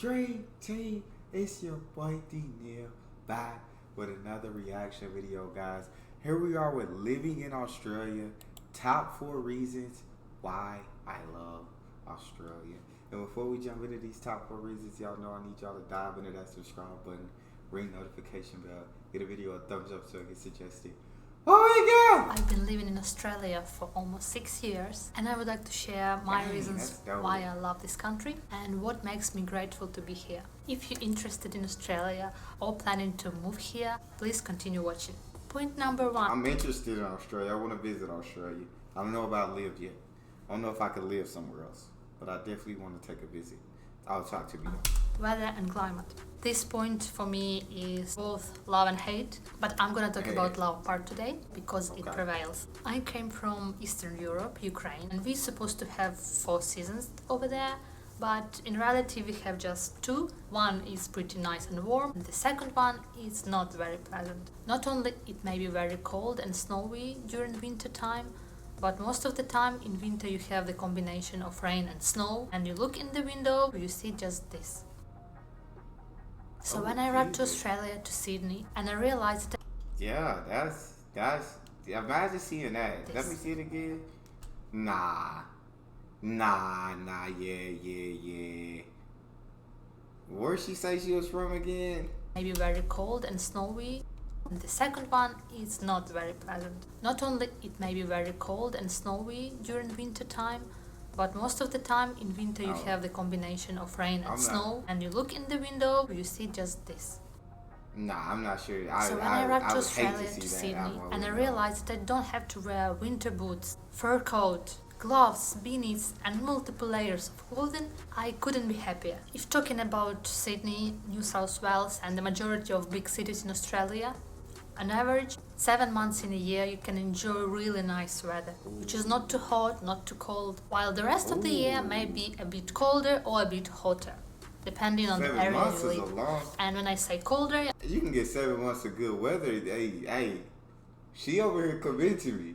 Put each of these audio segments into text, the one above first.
Dream Team, it's your boy Neal back with another reaction video, guys. Here we are with living in Australia, top 4 reasons why I love Australia. And before we jump into these top 4 reasons, y'all know I need y'all to dive into that subscribe button, ring notification bell, get a video a thumbs up so it gets suggested. Oh my god! I've been living in Australia for almost 6 years, and I would like to share my reasons why I love this country and what makes me grateful to be here. If you're interested in Australia or planning to move here, please continue watching. Point number 1. I'm interested in Australia. I want to visit Australia. I don't know about live yet. I don't know if I could live somewhere else, but I definitely want to take a visit. I'll talk to you. Weather and climate. This point for me is both love and hate, but I'm gonna talk about love part today because it prevails. I came from Eastern Europe, Ukraine, and we're supposed to have 4 seasons over there, but in reality we have just 2. One is pretty nice and warm, and the second one is not very pleasant. Not only it may be very cold and snowy during winter time, but most of the time in winter you have the combination of rain and snow, and you look in the window, you see just this. So when I arrived to Australia, to Sydney, and I realized that... Yeah, that's imagine seeing that. Let me see it again. Nah, yeah. Where she say she was from again? Maybe very cold and snowy. And the second one is not very pleasant. Not only it may be very cold and snowy during winter time, but most of the time in winter you have the combination of rain and snow, and you look in the window, you see just this. Nah, I'm not sure. So when I arrived to Australia, to Sydney, and I realized that I don't have to wear winter boots, fur coat, gloves, beanies and multiple layers of clothing, I couldn't be happier. If talking about Sydney, New South Wales and the majority of big cities in Australia, on average, 7 months in a year you can enjoy really nice weather, which is not too hot, not too cold, while the rest of the year may be a bit colder or a bit hotter, depending on the area you live. And when I say colder, you can get 7 months of good weather. Hey, she over here convincing me.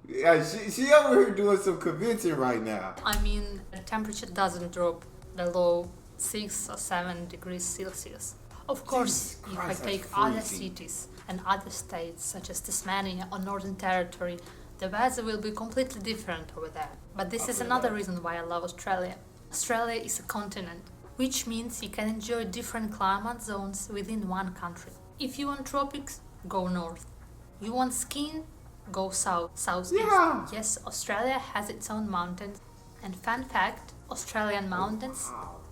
Yeah, she over here doing some convincing right now. I mean, the temperature doesn't drop below 6 or 7 degrees Celsius. Of course, if I take other cities and other states such as Tasmania or Northern Territory, the weather will be completely different over there. But this is another reason why I love Australia. Australia is a continent, which means you can enjoy different climate zones within one country. If you want tropics, go north. You want skiing, go southeast. Yeah. Yes, Australia has its own mountains. And fun fact, Australian mountains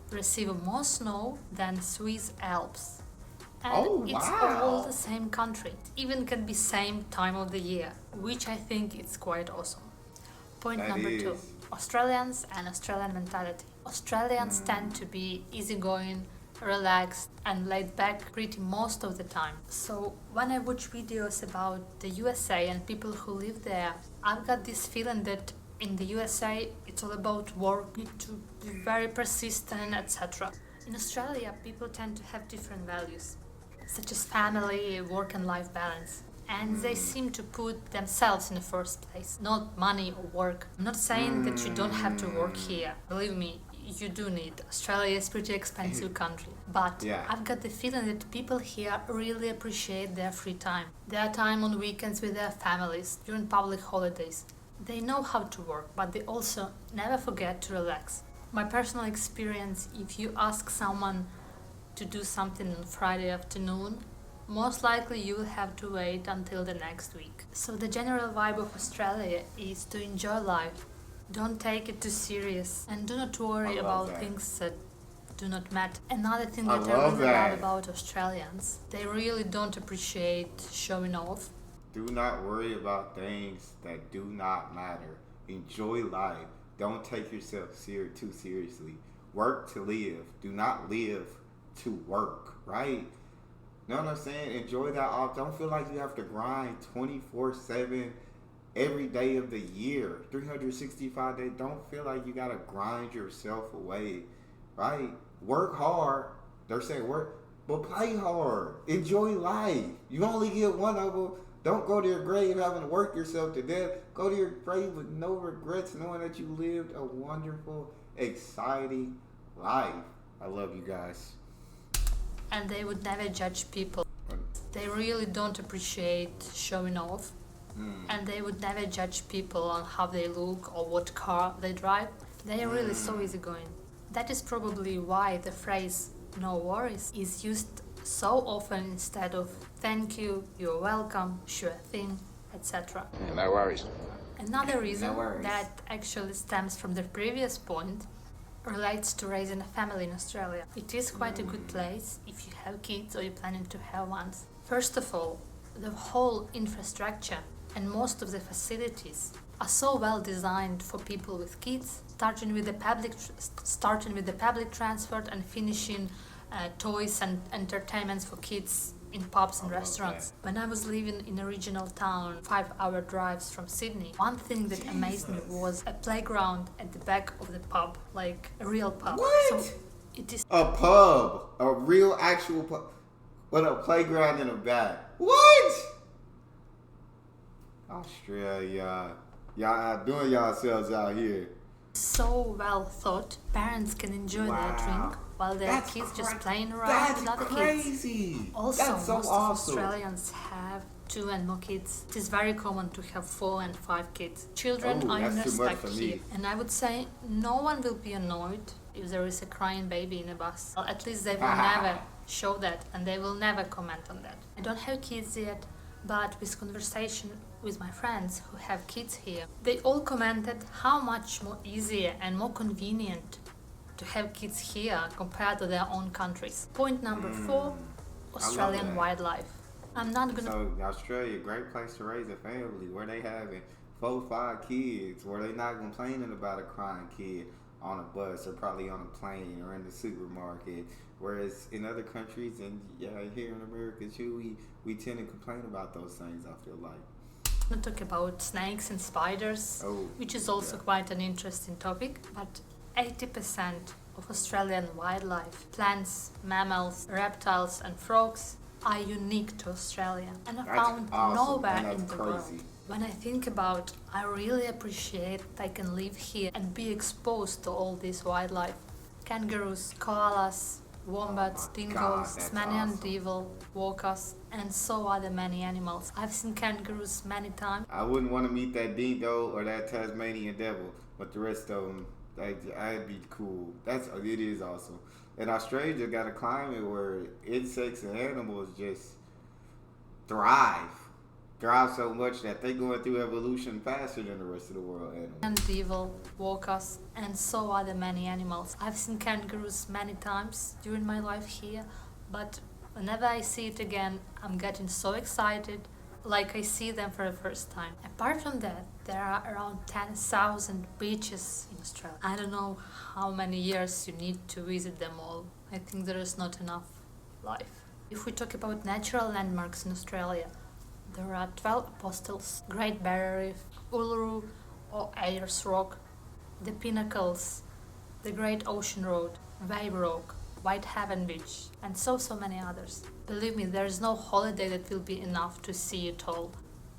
receive more snow than Swiss Alps. And it's all the same country. It even can be same time of the year, which I think is quite awesome. Point number 2. Australians and Australian mentality. Australians tend to be easygoing, relaxed and laid back pretty most of the time. So when I watch videos about the USA and people who live there, I've got this feeling that in the USA it's all about work, need to be very persistent, etc. In Australia, people tend to have different values, such as family, work and life balance. And they seem to put themselves in the first place, not money or work. I'm not saying that you don't have to work here. Believe me, you do need. Australia is a pretty expensive country. But I've got the feeling that people here really appreciate their free time. Their time on weekends with their families, during public holidays. They know how to work, but they also never forget to relax. My personal experience, if you ask someone to do something on Friday afternoon, most likely you will have to wait until the next week. So the general vibe of Australia is to enjoy life. Don't take it too serious and do not worry about things that do not matter. Another thing that I really love about Australians, they really don't appreciate showing off. Do not worry about things that do not matter. Enjoy life. Don't take yourself too seriously. Work to live. Do not live to work, right? Know what I'm saying? Enjoy that off. Don't feel like you have to grind 24/7 every day of the year, 365 days. Don't feel like you gotta grind yourself away, right? Work hard. They're saying work, but play hard. Enjoy life. You only get one of them. Don't go to your grave having to work yourself to death. Go to your grave with no regrets, knowing that you lived a wonderful, exciting life. I love you guys. And they would never judge people. They really don't appreciate showing off. And they would never judge people on how they look or what car they drive. They are really so easygoing. That is probably why the phrase "no worries" is used so often instead of "thank you," "you're welcome," "sure thing," etc. No worries. Another reason that actually stems from the previous point relates to raising a family in Australia. It is quite a good place if you have kids or you're planning to have ones. First of all, the whole infrastructure and most of the facilities are so well designed for people with kids, starting with the public transport and finishing toys and entertainments for kids in pubs and restaurants. When I was living in a regional town, 5-hour drives from Sydney, one thing that amazed me was a playground at the back of the pub, like a real pub. What? So it is a pub, a real actual pub, with a playground in the back. What? Australia, y'all doing yourselves out here. so well thought. Parents can enjoy their drink while their kids just playing around with other kids. Also, That's so most awesome. of Australians have 2 and more kids. It is very common to have 4 and 5 kids. Children are in that's too much respect for me. here, and I would say no one will be annoyed if there is a crying baby in a bus. Well, at least they will never show that, and they will never comment on that. I don't have kids yet, but with conversation with my friends who have kids here, they all commented how much more easier and more convenient to have kids here compared to their own countries. Point number 4, Australian that. wildlife. I'm not gonna. So Australia, great place to raise a family where they having 4, 5 kids, where they not complaining about a crying kid on a bus or probably on a plane or in the supermarket. Whereas in other countries and here in America too, we tend to complain about those things, I feel like. I'm gonna talk about snakes and spiders, which is also quite an interesting topic, but 80% of Australian wildlife, plants, mammals, reptiles and frogs are unique to Australia and are found nowhere in the world. When I think about, I really appreciate that I can live here and be exposed to all this wildlife. Kangaroos, koalas, wombats, dingoes, Tasmanian devil, walkers, and so are the many animals. I've seen kangaroos many times. I wouldn't want to meet that dingo or that Tasmanian devil, but the rest of them, I'd be cool. It is awesome. And Australia got a climate where insects and animals just thrive so much that they're going through evolution faster than the rest of the world animals. And devil, walkers, and so are the many animals. I've seen kangaroos many times during my life here, but whenever I see it again, I'm getting so excited, like I see them for the first time. Apart from that, there are around 10,000 beaches in Australia. I don't know how many years you need to visit them all. I think there is not enough life. If we talk about natural landmarks in Australia, there are 12 apostles, Great Barrier Reef, Uluru or Ayers Rock, the Pinnacles, the Great Ocean Road, Wave Rock, Whitehaven Beach, and so many others. Believe me, there is no holiday that will be enough to see it all.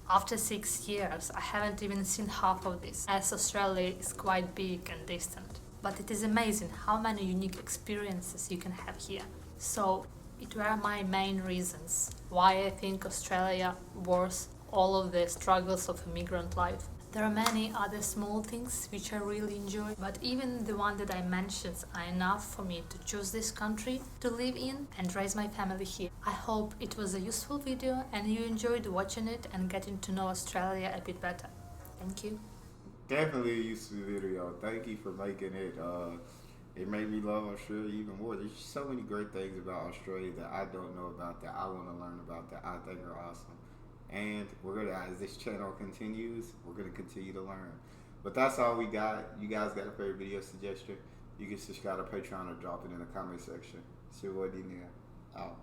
After 6 years, I haven't even seen half of this, as Australia is quite big and distant. But it is amazing how many unique experiences you can have here. So, it were my main reasons why I think Australia worth all of the struggles of immigrant life. There are many other small things which I really enjoy, but even the one that I mentioned are enough for me to choose this country to live in and raise my family here. I hope it was a useful video and you enjoyed watching it and getting to know Australia a bit better. Thank you. Definitely a useful video. Thank you for making it. It made me love Australia even more. There's so many great things about Australia that I don't know about, that I want to learn about, that I think are awesome. And as this channel continues, we're going to continue to learn. But that's all we got. You guys got a favorite video suggestion? You can subscribe to Patreon or drop it in the comment section. It's your boy Neal. Out.